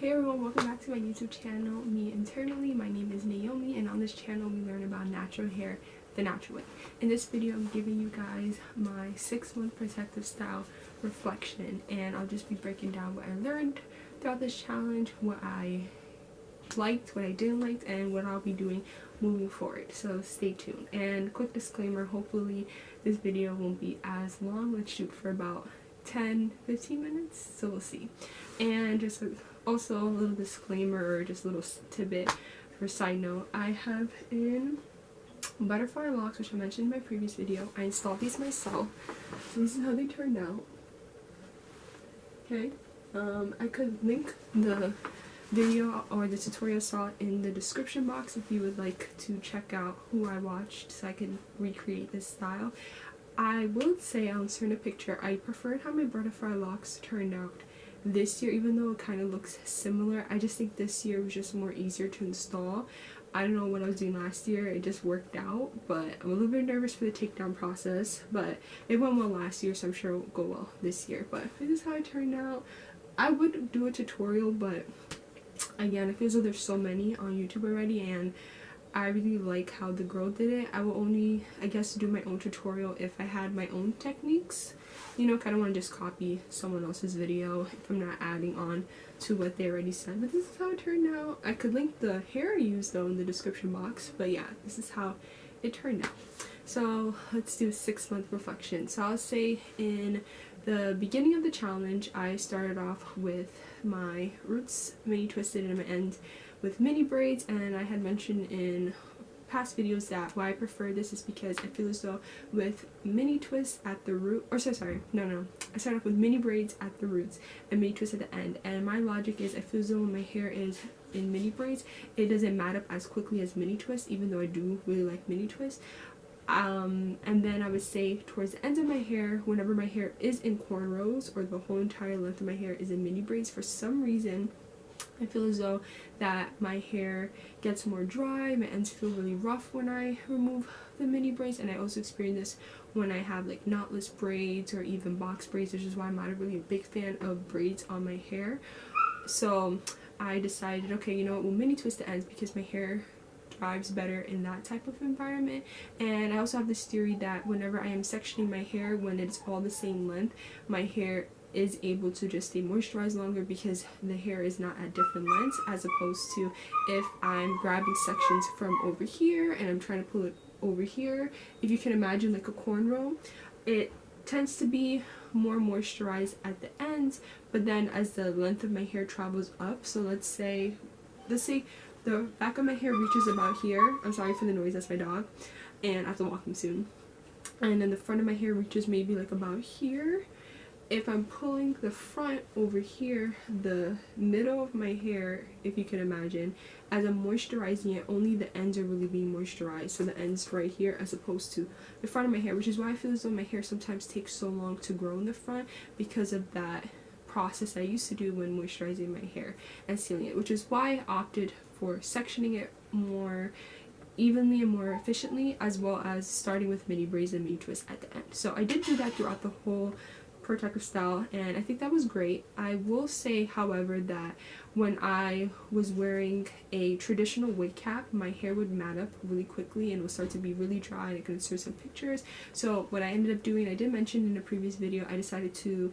Hey everyone, welcome back to my YouTube channel, MeInternally. My name is Naomi, and on this channel we learn about natural hair the natural way. In this video I'm giving you guys my 6-month protective style reflection, and I'll just be breaking down what I learned throughout this challenge, what I liked, what I didn't like, and what I'll be doing moving forward. So stay tuned. And quick disclaimer, hopefully this video won't be as long. Let's shoot for about 10-15 minutes, so we'll see. And just also a little disclaimer, or just a little tidbit for side note, I have in butterfly locks, which I mentioned in my previous video. I installed these myself, so this is how they turned out. Okay, I could link the video or the tutorial saw in the description box if you would like to check out who I watched so I can recreate this style. I will say, I'll insert a picture, I preferred how my butterfly locks turned out this year, even though it kind of looks similar. I just think this year was just more easier to install. I don't know what I was doing last year, it just worked out, but I'm a little bit nervous for the takedown process, but it went well last year, so I'm sure it will go well this year. But this is how it turned out. I would do a tutorial, but again, it feels like there's so many on YouTube already, and I really like how the girl did it. I will only, I guess, do my own tutorial if I had my own techniques. You know, I don't want to just copy someone else's video if I'm not adding on to what they already said. But this is how it turned out. I could link the hair I used though in the description box. But yeah, this is how it turned out. So let's do a 6-month reflection. So I'll say in the beginning of the challenge, I started off with my roots mini twisted and my ends with mini braids, and I had mentioned in past videos that why I prefer this is because I feel as though with mini twists at the root, or I started off with mini braids at the roots and mini twists at the end, and my logic is I feel as though when my hair is in mini braids it doesn't mat up as quickly as mini twists, even though I do really like mini twists. And then I would say towards the ends of my hair, whenever my hair is in cornrows or the whole entire length of my hair is in mini braids, for some reason I feel as though that my hair gets more dry, my ends feel really rough when I remove the mini braids, and I also experience this when I have like knotless braids or even box braids, which is why I'm not really a big fan of braids on my hair. So I decided, okay, you know what, we'll mini twist the ends because my hair thrives better in that type of environment. And I also have this theory that whenever I am sectioning my hair, when it's all the same length, my hair is able to just stay moisturized longer because the hair is not at different lengths, as opposed to if I'm grabbing sections from over here and I'm trying to pull it over here. If you can imagine like a cornrow, it tends to be more moisturized at the ends, but then as the length of my hair travels up, so let's say the back of my hair reaches about here. I'm sorry for the noise, that's my dog, and I have to walk him soon. And then the front of my hair reaches maybe like about here. If I'm pulling the front over here, the middle of my hair, if you can imagine, as I'm moisturizing it, only the ends are really being moisturized. So the ends right here as opposed to the front of my hair, which is why I feel as though my hair sometimes takes so long to grow in the front, because of that process I used to do when moisturizing my hair and sealing it, which is why I opted for sectioning it more evenly and more efficiently, as well as starting with mini braids and mini twists at the end. So I did do that throughout the whole protective style, and I think that was great. I will say, however, that when I was wearing a traditional wig cap, my hair would mat up really quickly and would start to be really dry, and I could insert some pictures. So what I ended up doing, I did mention in a previous video, I decided to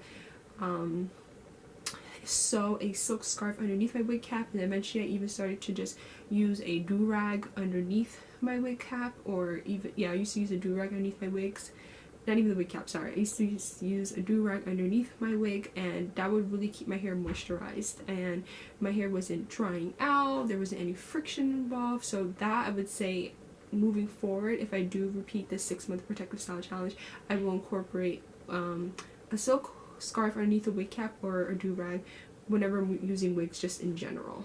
sew a silk scarf underneath my wig cap, and eventually I even started to just use a do-rag underneath my wig cap, or even, yeah, I used to use a do-rag underneath my wigs. Not even the wig cap, sorry. I used to use a do-rag underneath my wig, and that would really keep my hair moisturized, and my hair wasn't drying out, there wasn't any friction involved. So that, I would say, moving forward, if I do repeat this 6-month protective style challenge, I will incorporate a silk scarf underneath a wig cap or a do-rag whenever I'm using wigs, just in general.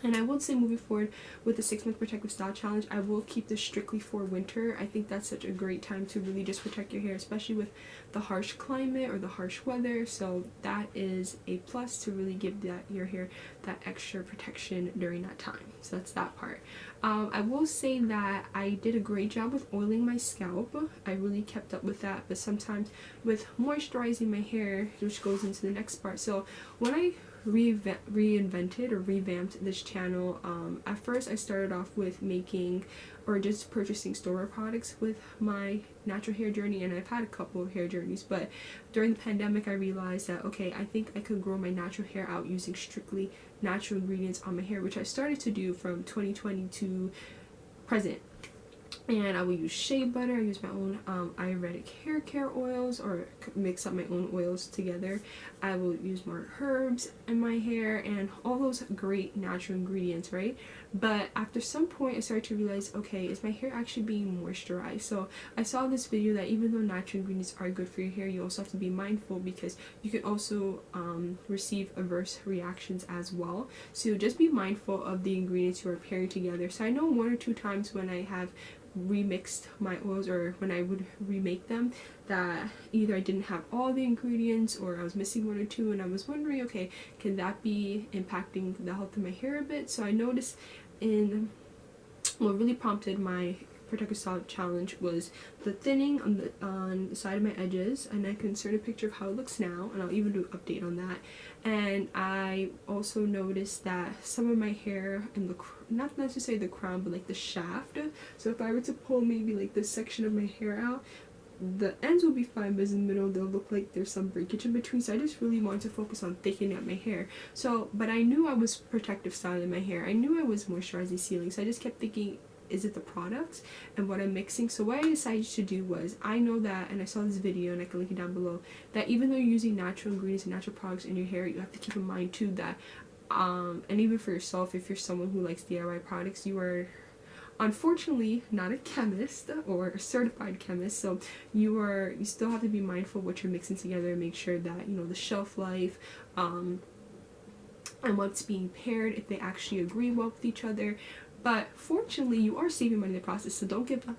And I will say, moving forward with the 6-month protective style challenge, I will keep this strictly for winter. I think that's such a great time to really just protect your hair, especially with the harsh climate or the harsh weather. So that is a plus, to really give your hair that extra protection during that time. So that's that part. I will say that I did a great job with oiling my scalp. I really kept up with that, but sometimes with moisturizing my hair, which goes into the next part. So when I reinvented or revamped this channel, at first I started off with making or just purchasing store products with my natural hair journey, and I've had a couple of hair journeys, but during the pandemic I realized that okay, I think I could grow my natural hair out using strictly natural ingredients on my hair, which I started to do from 2020 to present. And I will use shea butter. I use my own Ayurvedic hair care oils, or mix up my own oils together. I will use more herbs in my hair and all those great natural ingredients, right? But after some point I started to realize, okay, is my hair actually being moisturized? So I saw this video that even though natural ingredients are good for your hair, you also have to be mindful because you can also receive adverse reactions as well. So just be mindful of the ingredients you are pairing together. So I know 1 or 2 times when I have remixed my oils, or when I would remake them, that either I didn't have all the ingredients or I was missing 1 or 2, and I was wondering, okay, can that be impacting the health of my hair a bit? So I noticed what really prompted my Protective Solid challenge was the thinning on the side of my edges, and I can insert a picture of how it looks now, and I'll even do an update on that. And I also noticed that some of my hair in the, not necessarily the crown, but like the shaft, so if I were to pull maybe like this section of my hair out, the ends will be fine, but in the middle they'll look like there's some breakage in between. So I just really wanted to focus on thickening up my hair. So, but I knew I was protective styling my hair, I knew I was moisturizing, sealing, so I just kept thinking, is it the products and what I'm mixing? So what I decided to do was, I know that, and I saw this video and I can link it down below, that even though you're using natural ingredients and natural products in your hair, you have to keep in mind too that and even for yourself, if you're someone who likes DIY products, you are unfortunately not a chemist or a certified chemist, so you still have to be mindful of what you're mixing together and make sure that, you know, the shelf life and what's being paired, if they actually agree well with each other. But fortunately, you are saving money in the process, so don't give up.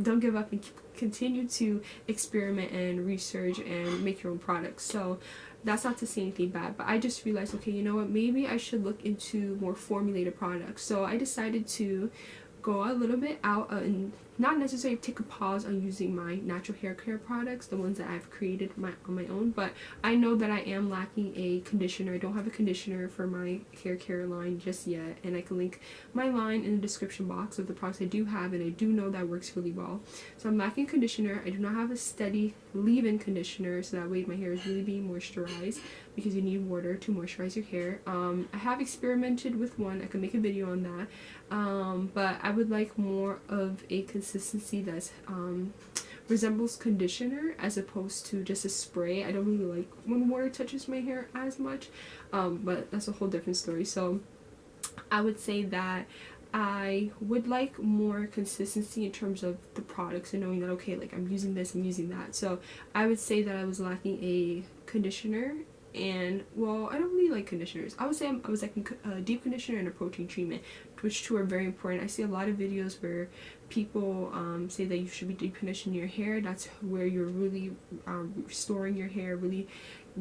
Don't give up and continue to experiment and research and make your own products. So that's not to say anything bad, but I just realized, okay, you know what, maybe I should look into more formulated products. So I decided to go a little bit out and not necessarily take a pause on using my natural hair care products, the ones that I've created on my own, but I know that I am lacking a conditioner. I don't have a conditioner for my hair care line just yet, and I can link my line in the description box of the products I do have, and I do know that works really well. So I'm lacking a conditioner. I do not have a steady leave-in conditioner, so that way my hair is really being moisturized, because you need water to moisturize your hair. I have experimented with one. I can make a video on that, but I would like more of a consistency that's resembles conditioner as opposed to just a spray. I don't really like when water touches my hair as much, but that's a whole different story. So I would say that I would like more consistency in terms of the products and knowing that, okay, like I'm using this, I'm using that. So I would say that I was lacking a conditioner, and well, I don't really like conditioners. I would say I was like a deep conditioner and a protein treatment, which two are very important. I see a lot of videos where people say that you should be deep conditioning your hair. That's where you're really restoring your hair, really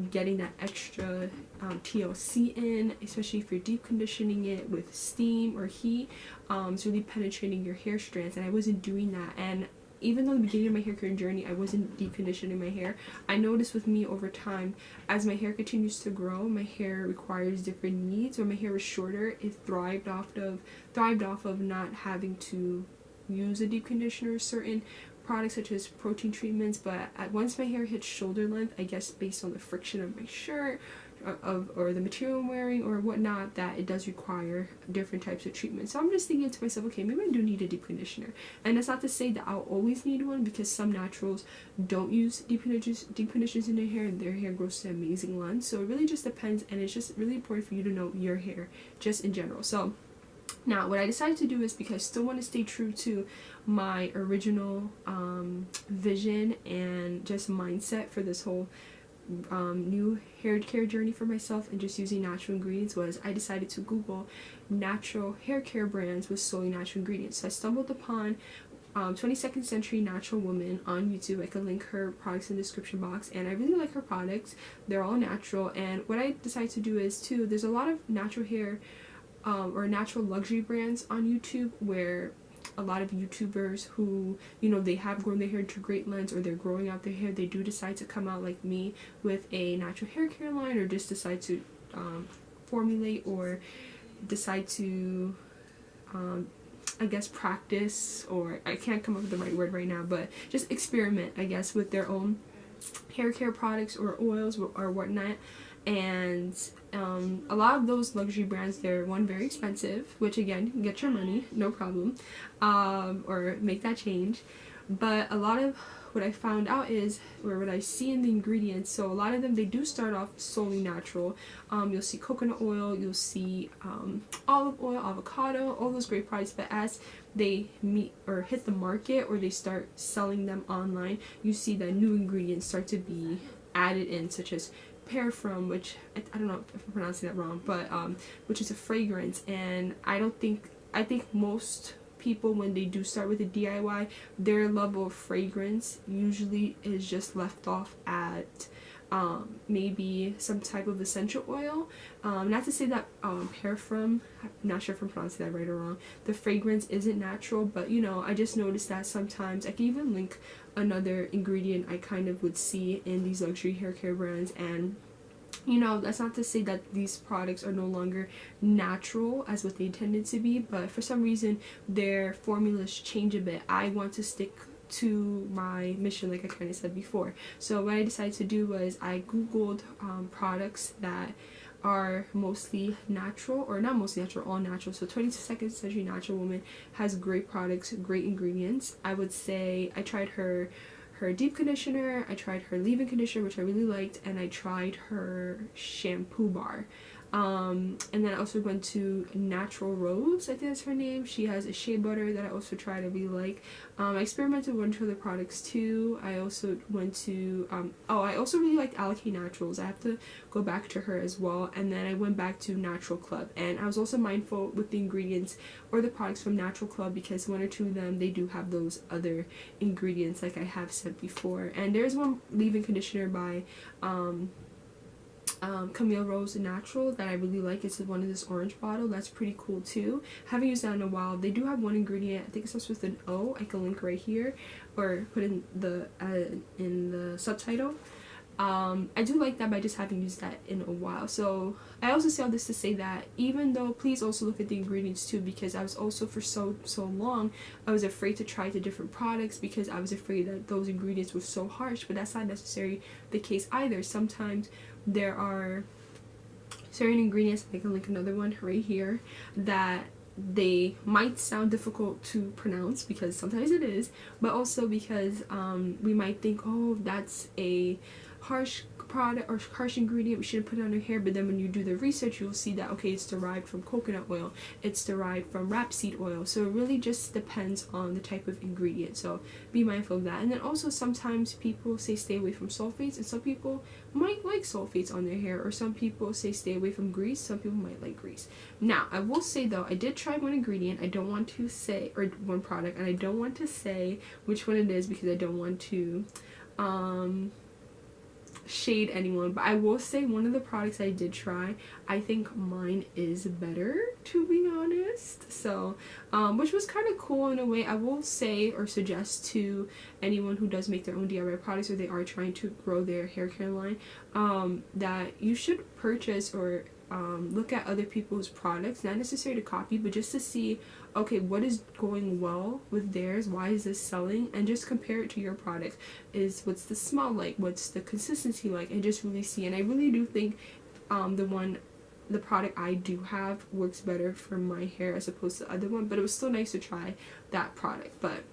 getting that extra TLC in, especially if you're deep conditioning it with steam or heat. It's really penetrating your hair strands, and I wasn't doing that. And even though in the beginning of my hair care journey I wasn't deep conditioning my hair, I noticed with me over time, as my hair continues to grow, my hair requires different needs. When my hair was shorter, it thrived off of not having to use a deep conditioner, certain products such as protein treatments. But once my hair hits shoulder length, I guess based on the friction of my shirt or the material I'm wearing or whatnot, that it does require different types of treatment. So I'm just thinking to myself, okay, maybe I do need a deep conditioner. And that's not to say that I'll always need one, because some naturals don't use deep conditioners in their hair and their hair grows to amazing length. So it really just depends, and it's just really important for you to know your hair just in general. So now what I decided to do is, because I still want to stay true to my original vision and just mindset for this whole new hair care journey for myself and just using natural ingredients, was I decided to Google natural hair care brands with solely natural ingredients. So I stumbled upon 22nd Century Natural Woman on YouTube. I can link her products in the description box, and I really like her products. They're all natural, and what I decided to do is too, there's a lot of natural hair or natural luxury brands on YouTube, where a lot of YouTubers who, you know, they have grown their hair into great lengths, or they're growing out their hair, they do decide to come out like me with a natural hair care line, or just decide to formulate, or decide to I guess practice, or I can't come up with the right word right now, but just experiment, I guess, with their own hair care products or oils or whatnot. And a lot of those luxury brands, they're very expensive, which again, you can get your money, no problem, or make that change. But a lot of what I found out is, or what I see in the ingredients, so a lot of them, they do start off solely natural. You'll see coconut oil, you'll see olive oil, avocado, all those great products, but as they meet or hit the market, or they start selling them online, you see that new ingredients start to be added in, such as paraffin, which I don't know if I'm pronouncing that wrong, but which is a fragrance. And I think most people, when they do start with a DIY, their level of fragrance usually is just left off at maybe some type of essential oil. Not to say that paraffin, I'm not sure if I'm pronouncing that right or wrong, the fragrance isn't natural, but you know, I just noticed that sometimes, I can even link another ingredient I kind of would see in these luxury hair care brands, and you know, that's not to say that these products are no longer natural as what they intended to be, but for some reason their formulas change a bit. I want to stick to my mission, like I kind of said before. So what I decided to do was I googled products that are mostly natural, or not mostly natural, all natural. So 22nd Century Natural Woman has great products, great ingredients. I would say I tried her deep conditioner, I tried her leave-in conditioner, which I really liked, and I tried her shampoo bar. And then I also went to Natural Rose, I think that's her name. She has a shea butter that I also tried, I really like. I experimented with one of the products too. I also went to, I also really liked Alakay Naturals. I have to go back to her as well. And then I went back to Natural Club. And I was also mindful with the ingredients or the products from Natural Club, because one or two of them, they do have those other ingredients like I have said before. And there's one leave-in conditioner by Camille Rose Natural that I really like. It's one in this orange bottle. That's pretty cool too. Haven't used that in a while. They do have one ingredient, I think it starts with an O. I can link right here, or put in the subtitle. I do like that, but I just haven't used that in a while. So I also say all this to say that, even though, please also look at the ingredients too, because I was also, for so long, I was afraid to try the different products because I was afraid that those ingredients were so harsh, but that's not necessarily the case either. Sometimes there are certain ingredients, I can link another one right here, that they might sound difficult to pronounce, because sometimes it is, but also because we might think, oh, that's a harsh product or harsh ingredient, we shouldn't put it on our hair. But then when you do the research, you'll see that, okay, it's derived from coconut oil, it's derived from rapeseed oil. So it really just depends on the type of ingredient, so be mindful of that. And then also, sometimes people say stay away from sulfates, and some people might like sulfates on their hair, or some people say stay away from grease, some people might like grease. Now I will say though, I did try one ingredient, I don't want to say, or one product, and I don't want to say which one it is, because I don't want to shade anyone, but I will say one of the products I did try, I think mine is better, to be honest. So which was kind of cool in a way. I will say or suggest to anyone who does make their own DIY products, or they are trying to grow their hair care line, that you should purchase or look at other people's products, not necessarily to copy, but just to see, okay, what is going well with theirs, why is this selling, and just compare it to your product. What's the smell like, what's the consistency like, and just really see. And I really do think the product I do have works better for my hair as opposed to the other one, but it was still nice to try that product. But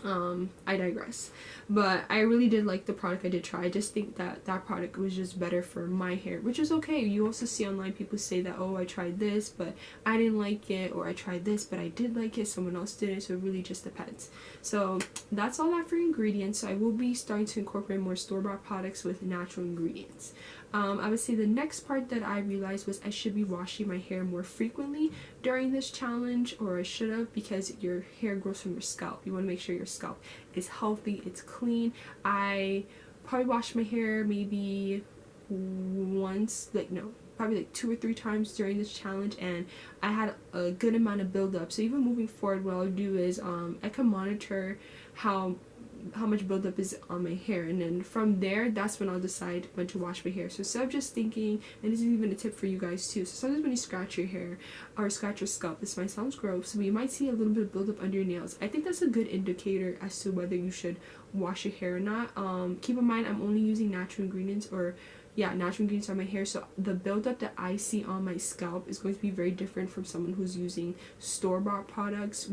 I digress. But I really did like the product I did try. I just think that that product was just better for my hair, which is okay. You also see online people say that, oh, I tried this but I didn't like it, or I tried this but I did like it, someone else didn't. So it really just depends. So that's all that for ingredients. So I will be starting to incorporate more store-bought products with natural ingredients. I would say the next part that I realized was I should be washing my hair more frequently during this challenge, or I should have, because your hair grows from your scalp. You want to make sure your scalp is healthy, it's clean. I probably wash my hair maybe once, probably like 2 or 3 times during this challenge, and I had a good amount of buildup. So even moving forward, what I'll do is I can monitor how much buildup is on my hair, and then from there, that's when I'll decide when to wash my hair. So instead of just thinking, and this is even a tip for you guys too, so sometimes when you scratch your hair or scratch your scalp, this might sound gross, but you might see a little bit of buildup under your nails. I think that's a good indicator as to whether you should wash your hair or not. Keep in mind, I'm only using natural ingredients, or natural ingredients on my hair, so the buildup that I see on my scalp is going to be very different from someone who's using store-bought products,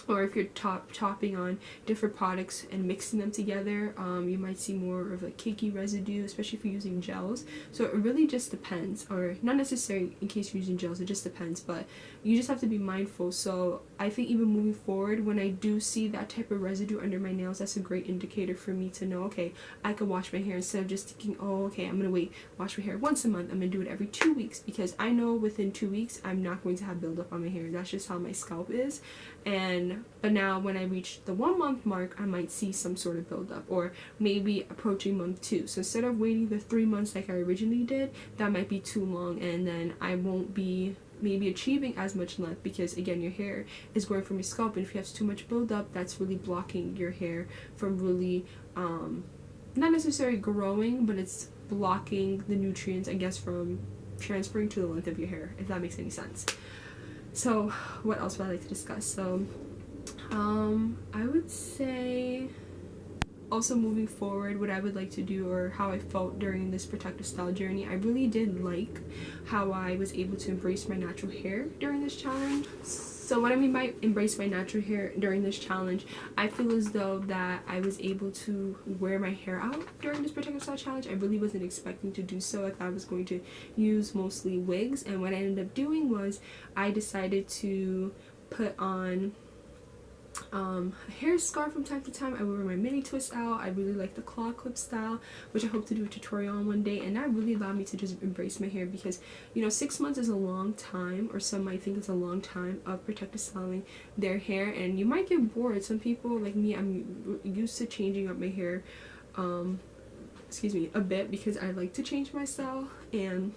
or if you're chopping on different products and mixing them together, you might see more of a cakey residue, especially if you're using gels. So it really just depends, or not necessarily in case you're using gels, it just depends, but you just have to be mindful. So I think even moving forward, when I do see that type of residue under my nails, that's a great indicator for me to know, okay, I can wash my hair, instead of just thinking, oh, okay, I'm gonna wash my hair once a month. I'm gonna do it every 2 weeks, because I know within 2 weeks I'm not going to have buildup on my hair. That's just how my scalp is. But now when I reach the 1 month mark, I might see some sort of buildup, or maybe approaching month 2. So instead of waiting the 3 months like I originally did, that might be too long, and then I won't be maybe achieving as much length, because again, your hair is growing from your scalp, and if you have too much buildup, that's really blocking your hair from really not necessarily growing, but it's blocking the nutrients, I guess, from transferring to the length of your hair, if that makes any sense. So what else would I like to discuss? So I would say also moving forward, what I would like to do, or how I felt during this protective style journey, I really did like how I was able to embrace my natural hair during this challenge. So what I mean by embrace my natural hair during this challenge, I feel as though that I was able to wear my hair out during this protective style challenge. I really wasn't expecting to do so. I thought I was going to use mostly wigs, and what I ended up doing was I decided to put on a hair scarf from time to time. I would wear my mini twist out. I really like the claw clip style, which I hope to do a tutorial on one day, and that really allowed me to just embrace my hair, because 6 months is a long time, or some might think it's a long time of protective styling their hair, and you might get bored. Some people like me, I'm used to changing up my hair a bit, because I like to change my style, and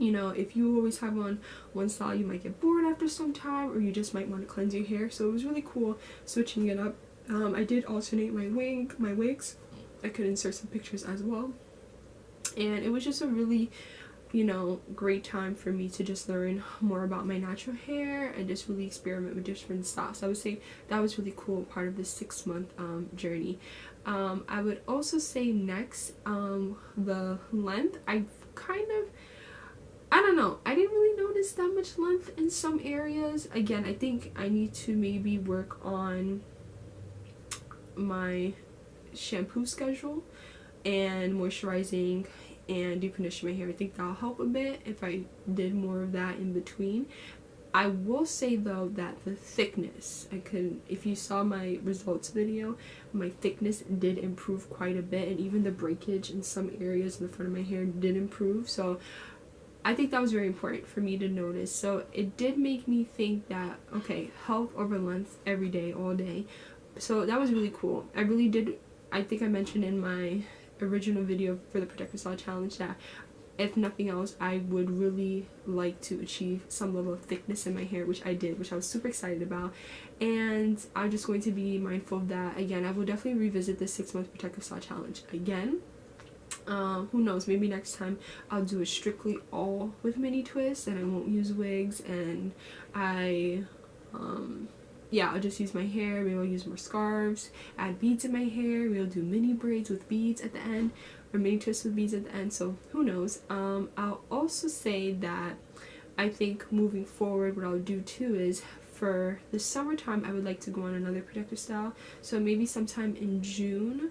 if you always have on one style, you might get bored after some time, or you just might want to cleanse your hair. So it was really cool switching it up. I did alternate my wigs. I could insert some pictures as well, and it was just a really great time for me to just learn more about my natural hair and just really experiment with different styles. So I would say that was really cool part of this 6-month journey. I would also say next, the length, I don't know, I didn't really notice that much length in some areas. Again, I think I need to maybe work on my shampoo schedule and moisturizing and deep conditioning my hair. I think that'll help a bit if I did more of that in between. I will say though that the thickness, if you saw my results video, my thickness did improve quite a bit, and even the breakage in some areas in the front of my hair did improve. So I think that was very important for me to notice. So it did make me think that, okay, health over length every day, all day. So that was really cool. I think I mentioned in my original video for the protective style challenge that if nothing else, I would really like to achieve some level of thickness in my hair, which I did, which I was super excited about. And I'm just going to be mindful of that. Again, I will definitely revisit this 6-month protective style challenge again. Who knows, maybe next time I'll do it strictly all with mini twists, and I won't use wigs, and I'll just use my hair. Maybe I'll use more scarves, add beads in my hair. Maybe I'll do mini braids with beads at the end, or mini twists with beads at the end. So who knows. I'll also say that I think moving forward, what I'll do too is, for the summertime, I would like to go on another protective style. So maybe sometime in June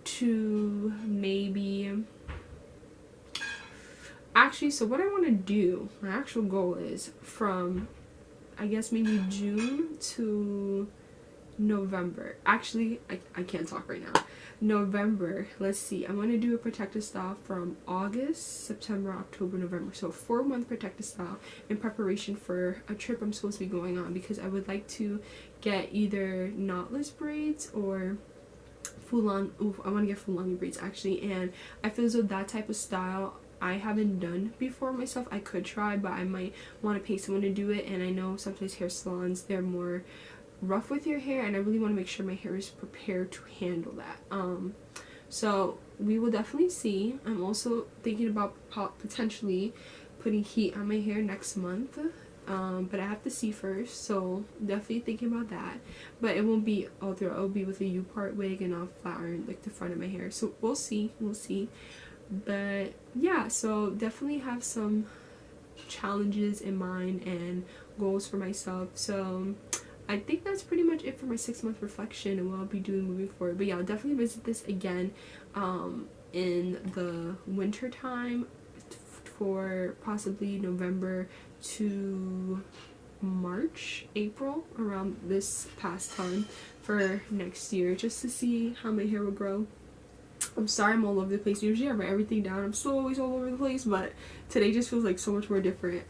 to maybe, actually, so what I want to do, my actual goal is from, I guess, maybe June to November. Actually, I can't talk right now. November, let's see, I want to do a protective style from August, September, October, November. So a 4-month protective style in preparation for a trip I'm supposed to be going on, because I would like to get either knotless braids or full-on, I want to get full-on braids actually, and I feel as though that type of style I haven't done before myself. I could try, but I might want to pay someone to do it, and I know sometimes hair salons, they're more rough with your hair, and I really want to make sure my hair is prepared to handle that. So we will definitely see. I'm also thinking about potentially putting heat on my hair next month, but I have to see first, so definitely thinking about that. But it won't be all through, it'll be with a U-part wig, and I'll flat iron like the front of my hair, so we'll see. But yeah, so definitely have some challenges in mind and goals for myself. So I think that's pretty much it for my 6-month reflection and what I'll be doing moving forward. But yeah, I'll definitely visit this again in the winter time for possibly November to March, April, around this past time for next year, just to see how my hair will grow. I'm sorry I'm all over the place. Usually I write everything down. I'm still always all over the place, but today just feels like so much more different.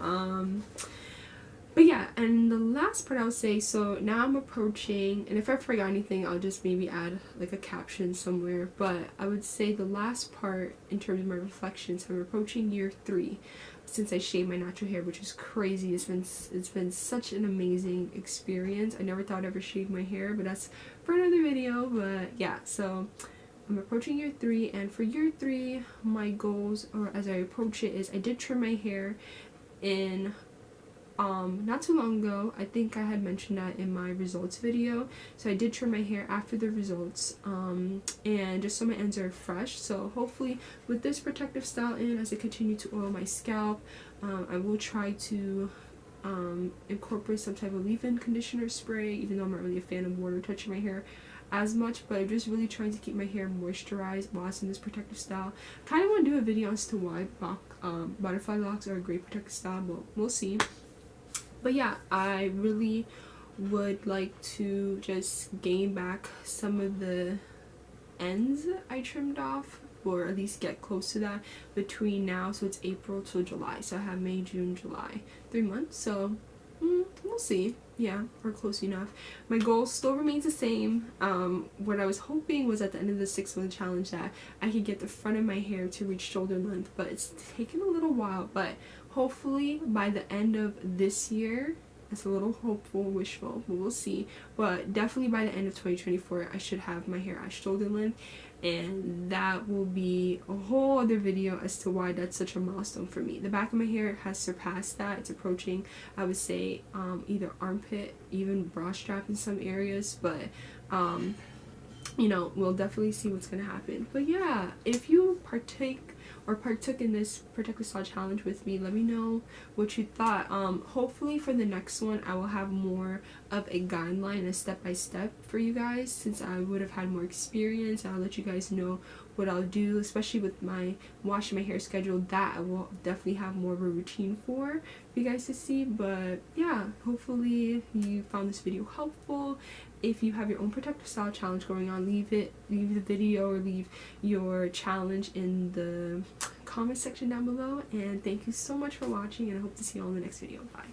But yeah, and the last part I would say, so now I'm approaching, and if I forgot anything, I'll just maybe add like a caption somewhere, but I would say the last part in terms of my reflections, I'm approaching year 3 since I shaved my natural hair, which is crazy. It's been such an amazing experience. I never thought I'd ever shave my hair, but that's for another video. But yeah, so I'm approaching year 3, and for year 3, my goals, or as I approach it, is I did trim my hair in not too long ago. I think I had mentioned that in my results video. So I did trim my hair after the results, and just so my ends are fresh. So hopefully with this protective style in, as I continue to oil my scalp, I will try to incorporate some type of leave-in conditioner spray, even though I'm not really a fan of water touching my hair as much, but I'm just really trying to keep my hair moisturized while it's in this protective style. Kind of want to do a video as to why butterfly locks are a great protective style, but we'll see. But yeah, I really would like to just gain back some of the ends I trimmed off, or at least get close to that between now, so it's April to July, so I have May, June, July, 3 months, so we'll see. Yeah, we're close enough. My goal still remains the same. What I was hoping was at the end of the 6-month challenge that I could get the front of my hair to reach shoulder length, but it's taken a little while. But hopefully by the end of this year, it's a little hopeful, wishful, but we'll see. But definitely by the end of 2024, I should have my hair at shoulder length, and that will be a whole other video as to why that's such a milestone for me. The back of my hair has surpassed that. It's approaching, I would say, either armpit, even bra strap in some areas, but you know, we'll definitely see what's gonna happen. But yeah, if you partook in this protective style challenge with me, let me know what you thought. Hopefully for the next one I will have more of a guideline, a step-by-step for you guys, since I would have had more experience. I'll let you guys know what I'll do, especially with my washing my hair schedule. That I will definitely have more of a routine for you guys to see. But yeah, hopefully you found this video helpful. If you have your own protective style challenge going on, leave the video or leave your challenge in the comment section down below. And thank you so much for watching, and I hope to see you all in the next video. Bye.